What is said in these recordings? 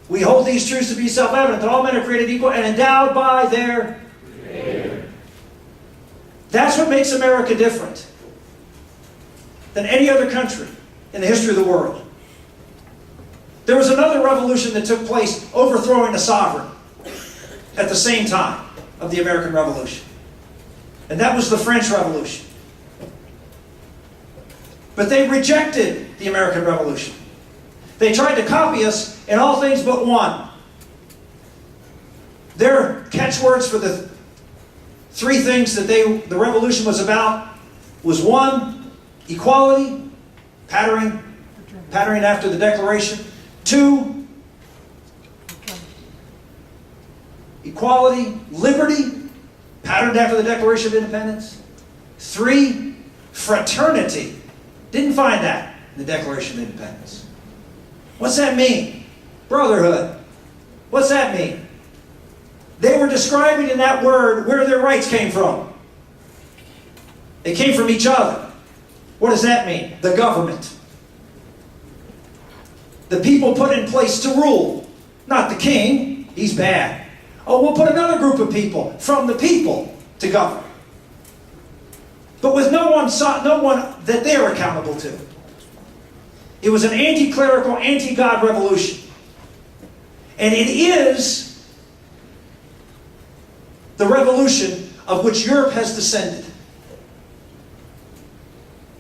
We hold these truths to be self-evident, that all men are created equal and endowed by their Creator. That's what makes America different than any other country in the history of the world. There was another revolution that took place, overthrowing a sovereign at the same time of the American Revolution. And that was the French Revolution. But they rejected the American Revolution. They tried to copy us in all things but one. Their catchwords for the three things that the revolution was about was: one, equality, pattering after the Declaration. Two, equality, liberty, patterned after the Declaration of Independence. Three, fraternity. Didn't find that in the Declaration of Independence. What's that mean? Brotherhood. What's that mean? They were describing in that word where their rights came from. They came from each other. What does that mean? The government. The people put in place to rule. Not the king. He's bad. Oh, we'll put another group of people from the people to govern. But with no one that they're accountable to. It was an anti-clerical, anti-God revolution. And it is the revolution of which Europe has descended.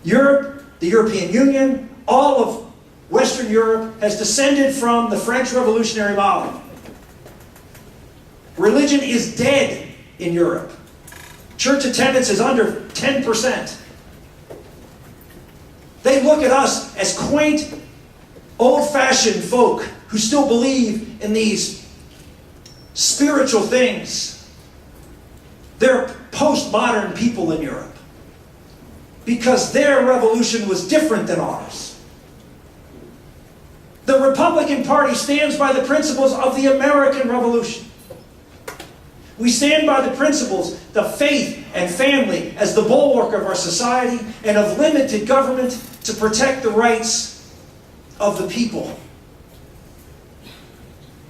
Europe, the European Union, all of Western Europe has descended from the French revolutionary model. Religion is dead in Europe. Church attendance is under 10%. They look at us as quaint, old-fashioned folk who still believe in these spiritual things. They're postmodern people in Europe because their revolution was different than ours. The Republican Party stands by the principles of the American Revolution. We stand by the principles, the faith and family as the bulwark of our society, and of limited government to protect the rights of the people,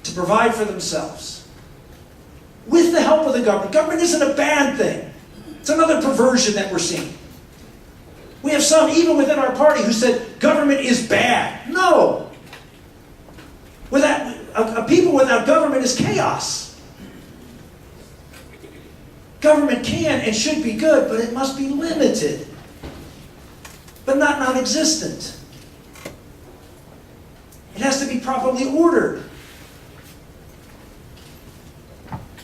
to provide for themselves. With the help of the government. Government isn't a bad thing. It's another perversion that we're seeing. We have some, even within our party, who said government is bad. No. A people without government is chaos. Government can and should be good, but it must be limited. But not non-existent. It has to be properly ordered.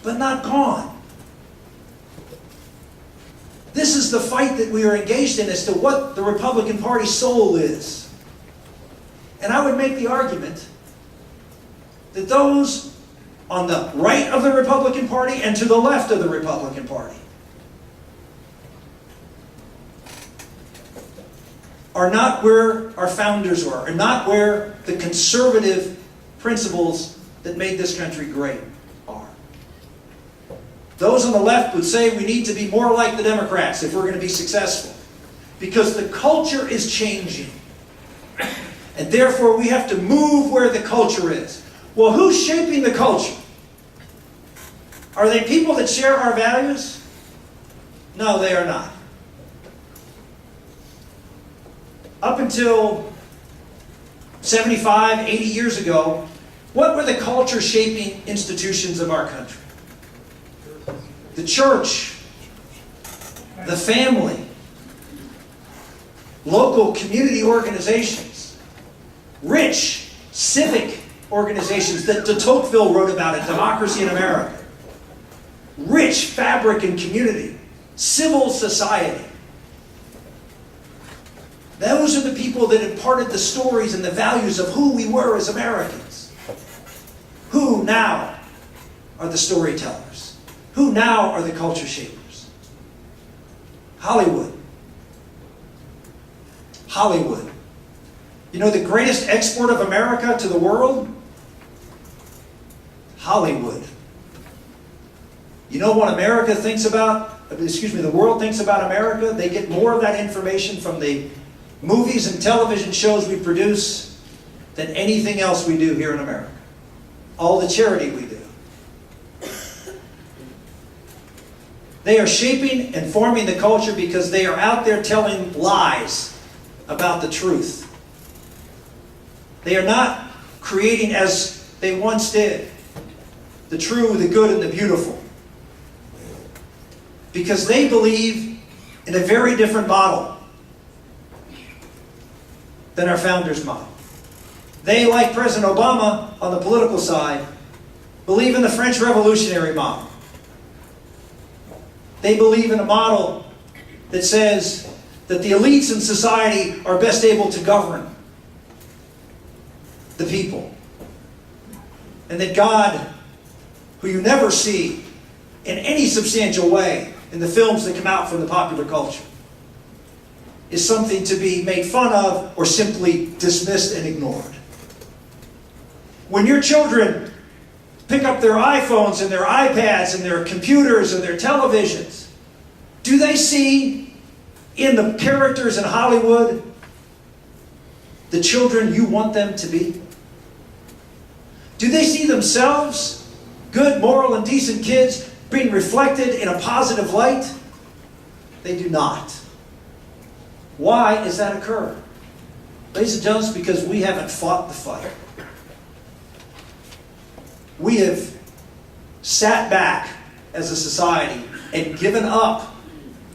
But not gone. This is the fight that we are engaged in as to what the Republican Party's soul is. And I would make the argument that those on the right of the Republican Party and to the left of the Republican Party are not where our founders were, are not where the conservative principles that made this country great are. Those on the left would say we need to be more like the Democrats if we're going to be successful, because the culture is changing. And therefore we have to move where the culture is. Well, who's shaping the culture? Are they people that share our values? No, they are not. Up until 75, 80 years ago, what were the culture-shaping institutions of our country? The church, the family, local community organizations, rich civic organizations that de Tocqueville wrote about in Democracy in America. Rich fabric and community, civil society. Those are the people that imparted the stories and the values of who we were as Americans. Who now are the storytellers? Who now are the culture shapers? Hollywood. Hollywood. You know the greatest export of America to the world? Hollywood. You know what America thinks about, the world thinks about America? They get more of that information from the movies and television shows we produce than anything else we do here in America. all the charity we do. They are shaping and forming the culture because they are out there telling lies about the truth. They are not creating as they once did, the true, the good, and the beautiful. Because they believe in a very different model than our founders' model. They, like President Obama on the political side, believe in the French Revolutionary model. They believe in a model that says that the elites in society are best able to govern the people. And that God, who you never see in any substantial way in the films that come out from the popular culture, is something to be made fun of or simply dismissed and ignored. When your children pick up their iPhones and their iPads and their computers or their televisions, do they see in the characters in Hollywood the children you want them to be? Do they see themselves, good, moral, and decent kids, being reflected in a positive light? They do not. Why does that occur? Ladies and gentlemen, because we haven't fought the fight. We have sat back as a society and given up,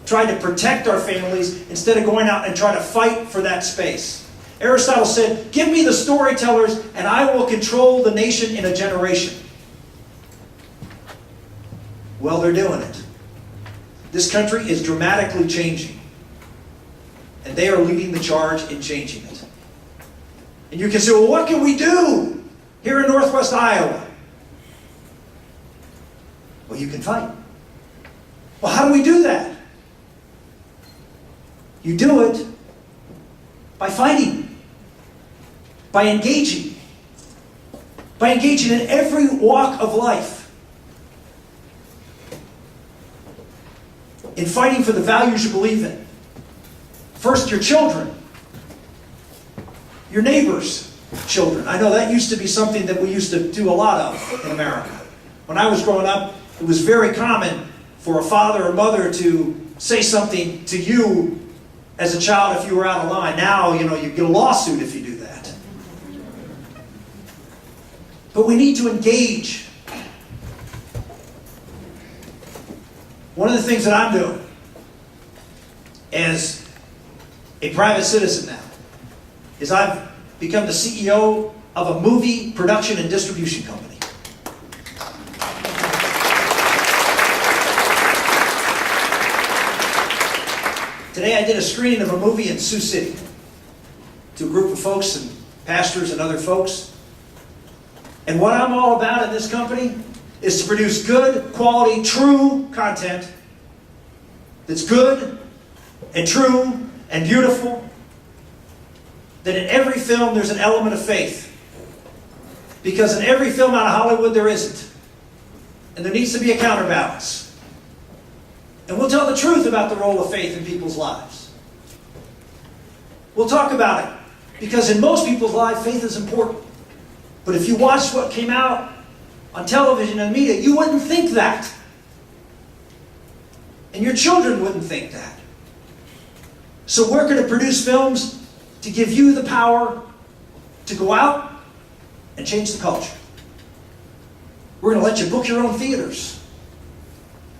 tried to protect our families instead of going out and trying to fight for that space. Aristotle said, "Give me the storytellers and I will control the nation in a generation." Well, they're doing it. This country is dramatically changing. And they are leading the charge in changing it. And you can say, well, what can we do here in Northwest Iowa? Well, you can fight. Well, how do we do that? You do it by fighting, by engaging in every walk of life, in fighting for the values you believe in. First, your children, your neighbors' children. I know that used to be something that we used to do a lot of in America. When I was growing up, it was very common for a father or mother to say something to you as a child if you were out of line. Now, you get a lawsuit if you do that. But we need to engage. One of the things that I'm doing as a private citizen now is I've become the CEO of a movie production and distribution company. Today I did a screening of a movie in Sioux City to a group of folks and pastors and other folks. And what I'm all about in this company is to produce good, quality, true content that's good and true and beautiful. That in every film there's an element of faith. Because in every film out of Hollywood there isn't. And there needs to be a counterbalance. And we'll tell the truth about the role of faith in people's lives. We'll talk about it. Because in most people's lives, faith is important. But if you watch what came out on television and media, you wouldn't think that. And your children wouldn't think that. So we're going to produce films to give you the power to go out and change the culture. We're going to let you book your own theaters.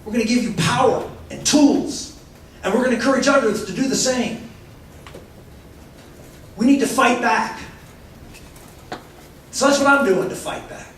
We're going to give you power and tools. And we're going to encourage others to do the same. We need to fight back. So that's what I'm doing to fight back.